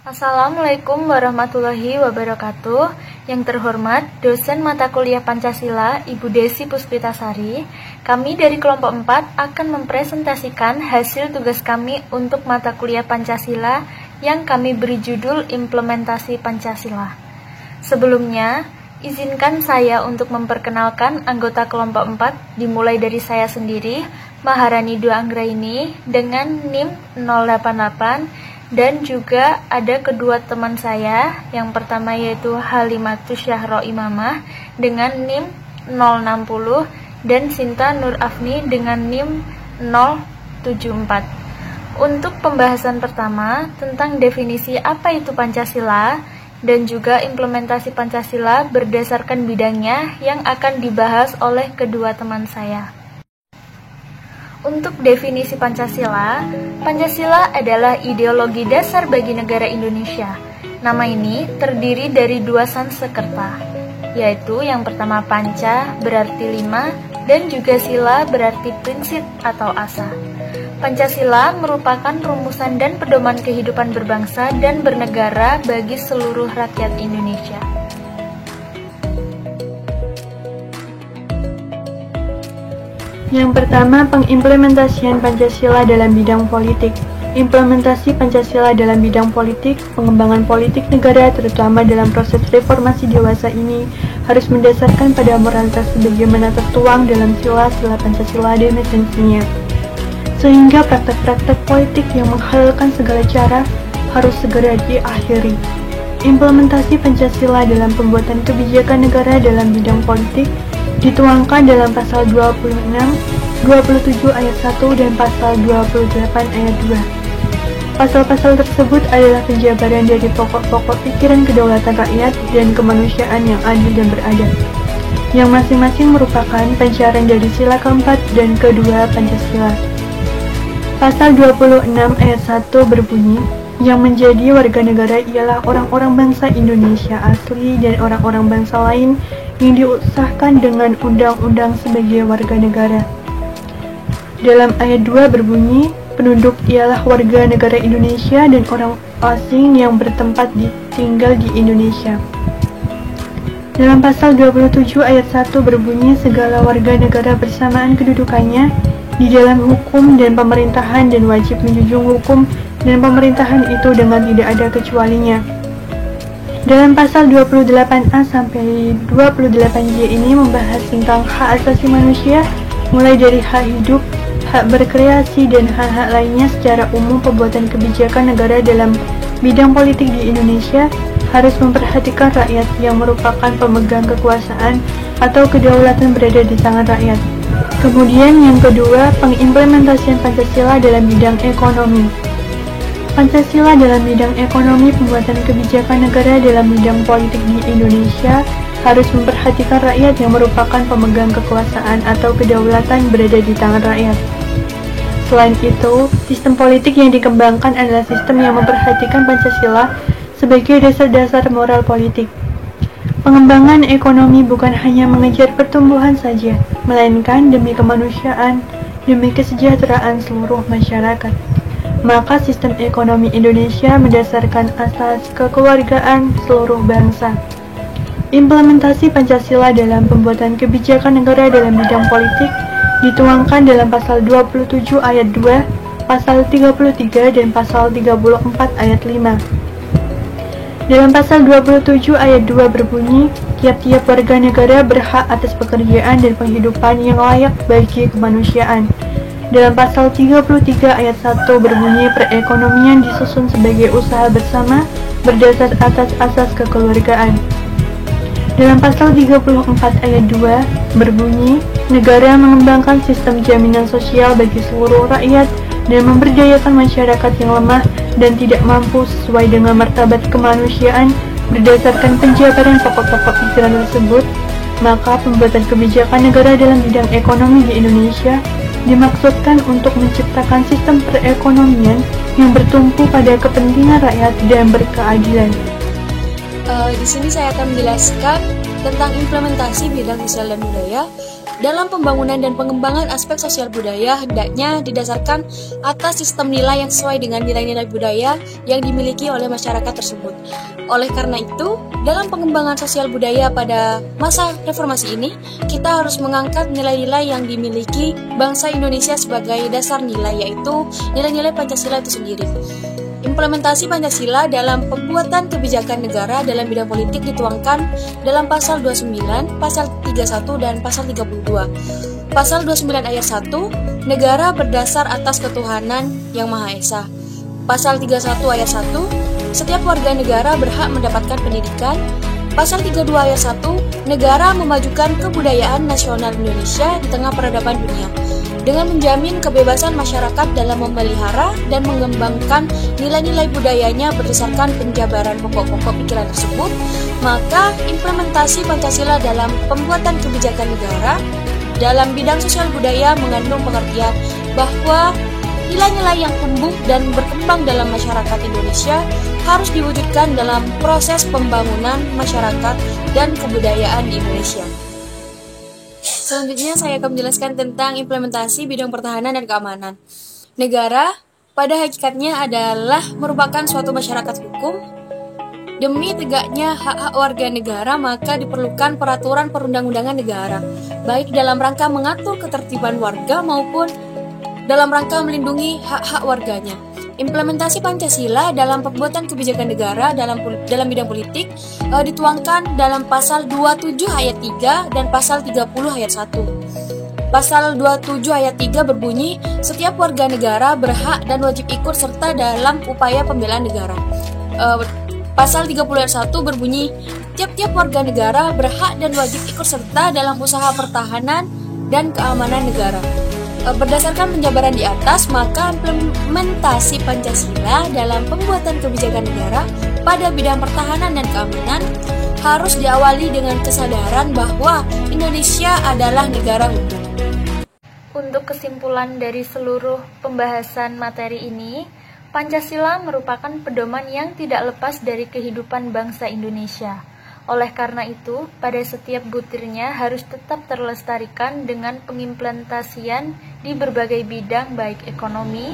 Assalamualaikum warahmatullahi wabarakatuh. Yang terhormat dosen mata kuliah Pancasila Ibu Desi Puspitasari, kami dari kelompok 4 akan mempresentasikan hasil tugas kami untuk mata kuliah Pancasila yang kami beri judul Implementasi Pancasila. Sebelumnya, izinkan saya untuk memperkenalkan anggota kelompok 4 dimulai dari saya sendiri, Maharani Dua Anggraini dengan NIM 088, dan juga ada kedua teman saya, yang pertama yaitu Halimatus Syahro Imamah dengan NIM 060 dan Sinta Nur Afni dengan NIM 074. Untuk pembahasan pertama tentang definisi apa itu Pancasila dan juga implementasi Pancasila berdasarkan bidangnya yang akan dibahas oleh kedua teman saya. Untuk definisi Pancasila, Pancasila adalah ideologi dasar bagi negara Indonesia. Nama ini terdiri dari dua Sanskerta, yaitu yang pertama Panca berarti 5 dan juga Sila berarti prinsip atau asa. Pancasila merupakan rumusan dan pedoman kehidupan berbangsa dan bernegara bagi seluruh rakyat Indonesia. Yang pertama, pengimplementasian Pancasila dalam bidang politik. Implementasi Pancasila dalam bidang politik, pengembangan politik negara terutama dalam proses reformasi dewasa ini harus mendasarkan pada moralitas sebagaimana tertuang dalam sila-sila Pancasila dan esensinya. Sehingga praktek-praktek politik yang menghalalkan segala cara harus segera diakhiri. Implementasi Pancasila dalam pembuatan kebijakan negara dalam bidang politik dituangkan dalam pasal 26, 27 ayat 1 dan pasal 28 ayat 2. Pasal-pasal tersebut adalah penjabaran dari pokok-pokok pikiran kedaulatan rakyat dan kemanusiaan yang adil dan beradab, yang masing-masing merupakan pancaran dari sila keempat dan kedua Pancasila. Pasal 26 ayat 1 berbunyi, yang menjadi warga negara ialah orang-orang bangsa Indonesia asli dan orang-orang bangsa lain yang diusahakan dengan undang-undang sebagai warga negara. Dalam ayat 2 berbunyi, penduduk ialah warga negara Indonesia dan orang asing yang bertempat tinggal di Indonesia. Dalam pasal 27 ayat 1 berbunyi, segala warga negara bersamaan kedudukannya di dalam hukum dan pemerintahan dan wajib menjunjung hukum dan pemerintahan itu dengan tidak ada kecualinya. Dalam pasal 28A sampai 28J ini membahas tentang hak asasi manusia, mulai dari hak hidup, hak berkreasi, dan hak-hak lainnya. Secara umum, pembuatan kebijakan negara dalam bidang politik di Indonesia harus memperhatikan rakyat yang merupakan pemegang kekuasaan atau kedaulatan berada di tangan rakyat. Kemudian yang kedua, pengimplementasian Pancasila dalam bidang ekonomi. Pancasila dalam bidang ekonomi, pembuatan kebijakan negara dalam bidang politik di Indonesia harus memperhatikan rakyat yang merupakan pemegang kekuasaan atau kedaulatan berada di tangan rakyat. Selain itu, sistem politik yang dikembangkan adalah sistem yang memperhatikan Pancasila sebagai dasar-dasar moral politik. Pengembangan ekonomi bukan hanya mengejar pertumbuhan saja, melainkan demi kemanusiaan, demi kesejahteraan seluruh masyarakat. Maka sistem ekonomi Indonesia mendasarkan asas kekeluargaan seluruh bangsa. Implementasi Pancasila dalam pembuatan kebijakan negara dalam bidang politik dituangkan dalam pasal 27 ayat 2, pasal 33 dan pasal 34 ayat 5. Dalam pasal 27 ayat 2 berbunyi, tiap-tiap warga negara berhak atas pekerjaan dan penghidupan yang layak bagi kemanusiaan. Dalam pasal 33 ayat 1 berbunyi, perekonomian disusun sebagai usaha bersama berdasar atas asas kekeluargaan. Dalam pasal 34 ayat 2 berbunyi, negara mengembangkan sistem jaminan sosial bagi seluruh rakyat dan memberdayakan masyarakat yang lemah dan tidak mampu sesuai dengan martabat kemanusiaan berdasarkan penjabaran pokok-pokok pikiran tersebut. Maka pembuatan kebijakan negara dalam bidang ekonomi di Indonesia dimaksudkan untuk menciptakan sistem perekonomian yang bertumpu pada kepentingan rakyat dan berkeadilan. Di sini saya akan menjelaskan tentang implementasi bidang sosial dan budaya. dalam pembangunan dan pengembangan aspek sosial budaya hendaknya didasarkan atas sistem nilai yang sesuai dengan nilai-nilai budaya yang dimiliki oleh masyarakat tersebut. Oleh karena itu, dalam pengembangan sosial budaya pada masa reformasi ini, kita harus mengangkat nilai-nilai yang dimiliki bangsa Indonesia sebagai dasar nilai, yaitu nilai-nilai Pancasila itu sendiri. Implementasi Pancasila dalam pembuatan kebijakan negara dalam bidang politik dituangkan dalam pasal 29, pasal 31, dan pasal 32. Pasal 29 ayat 1, negara berdasar atas ketuhanan yang Maha Esa. Pasal 31 ayat 1, setiap warga negara berhak mendapatkan pendidikan. Pasal 32 ayat 1, negara memajukan kebudayaan nasional Indonesia di tengah peradaban dunia. Dengan menjamin kebebasan masyarakat dalam memelihara dan mengembangkan nilai-nilai budayanya berdasarkan penjabaran pokok-pokok pikiran tersebut, maka implementasi Pancasila dalam pembuatan kebijakan negara dalam bidang sosial budaya mengandung pengertian bahwa nilai-nilai yang tumbuh dan berkembang dalam masyarakat Indonesia harus diwujudkan dalam proses pembangunan masyarakat dan kebudayaan di Indonesia. Selanjutnya saya akan menjelaskan tentang implementasi bidang pertahanan dan keamanan. Negara pada hakikatnya adalah merupakan suatu masyarakat hukum. Demi tegaknya hak-hak warga negara, maka diperlukan peraturan perundang-undangan negara, baik dalam rangka mengatur ketertiban warga maupun dalam rangka melindungi hak-hak warganya. Implementasi Pancasila dalam pembuatan kebijakan negara dalam bidang politik dituangkan dalam pasal 27 ayat 3 dan pasal 30 ayat 1. Pasal 27 ayat 3 berbunyi, setiap warga negara berhak dan wajib ikut serta dalam upaya pembelaan negara. Pasal 30 ayat 1 berbunyi, tiap-tiap warga negara berhak dan wajib ikut serta dalam usaha pertahanan dan keamanan negara. Berdasarkan penjabaran di atas, maka implementasi Pancasila dalam pembuatan kebijakan negara pada bidang pertahanan dan keamanan harus diawali dengan kesadaran bahwa Indonesia adalah negara hukum. Untuk kesimpulan dari seluruh pembahasan materi ini, Pancasila merupakan pedoman yang tidak lepas dari kehidupan bangsa Indonesia. Oleh karena itu, pada setiap butirnya harus tetap terlestarikan dengan pengimplementasian di berbagai bidang baik ekonomi,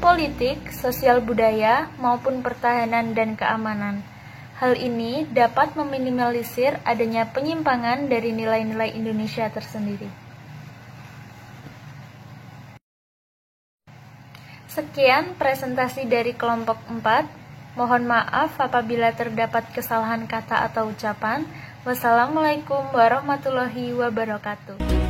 politik, sosial budaya, maupun pertahanan dan keamanan. Hal ini dapat meminimalisir adanya penyimpangan dari nilai-nilai Indonesia tersendiri. Sekian presentasi dari kelompok 4. Mohon maaf apabila terdapat kesalahan kata atau ucapan. Wassalamualaikum warahmatullahi wabarakatuh.